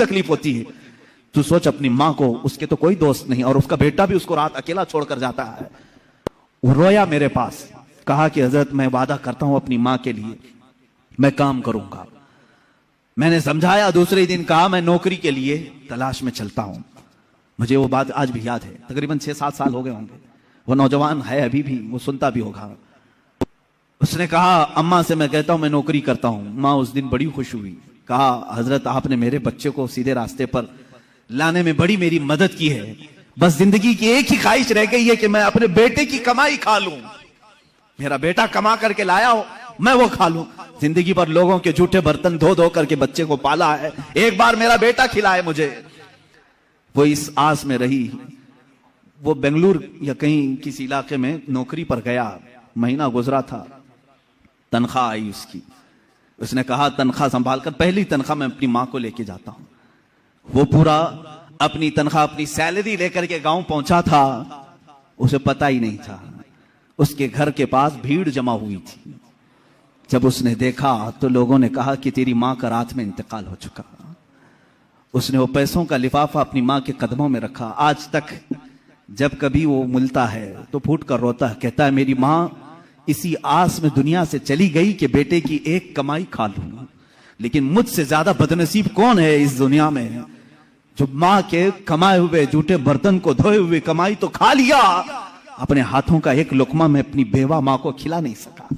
तकलीफ होती है। तू सोच अपनी माँ को, उसके तो कोई दोस्त नहीं और उसका बेटा भी उसको रात अकेला छोड़कर जाता है। वो रोया मेरे पास, कहा कि हजरत मैं वादा करता हूं अपनी माँ के लिए मैं काम करूंगा। मैंने समझाया, दूसरे दिन कहा मैं नौकरी के लिए तलाश में चलता हूं। मुझे वो बात आज भी याद है, तकरीबन 6-7 साल हो गए होंगे। वो नौजवान है अभी भी, वो सुनता भी होगा। उसने कहा अम्मा से मैं कहता हूं मैं नौकरी करता हूं। माँ उस दिन बड़ी खुश हुई, कहा हजरत आपने मेरे बच्चे को सीधे रास्ते पर लाने में बड़ी मेरी मदद की है। बस जिंदगी की एक ही ख्वाहिश रह गई है कि मैं अपने बेटे की कमाई खा लूं। मेरा बेटा कमा करके लाया हो, मैं वो खा लूं। जिंदगी भर लोगों के झूठे बर्तन धो धो करके बच्चे को पाला है, एक बार मेरा बेटा खिलाए मुझे। वो इस आस में रही। वो बेंगलुरु या कहीं किसी इलाके में नौकरी पर गया, महीना गुजरा था, तनख्वाह आई उसकी। उसने कहा तनख्वाह संभाल कर, पहली तनख्वाह मैं अपनी माँ को लेके जाता हूं। वो पूरा अपनी तनख्वाह, अपनी सैलरी लेकर के गांव पहुंचा था। उसे पता ही नहीं था उसके घर के पास भीड़ जमा हुई थी। जब उसने देखा तो लोगों ने कहा कि तेरी माँ का रात में इंतकाल हो चुका। उसने वो पैसों का लिफाफा अपनी माँ के कदमों में रखा। आज तक जब कभी वो मिलता है तो फूट कर रोता है, कहता है मेरी माँ इसी आस में दुनिया से चली गई कि बेटे की एक कमाई खा लूं। लेकिन मुझसे ज्यादा बदनसीब कौन है इस दुनिया में, जो माँ के कमाए हुए झूठे बर्तन को धोए हुए कमाई तो खा लिया, अपने हाथों का एक लुकमा में अपनी बेवा माँ को खिला नहीं सका।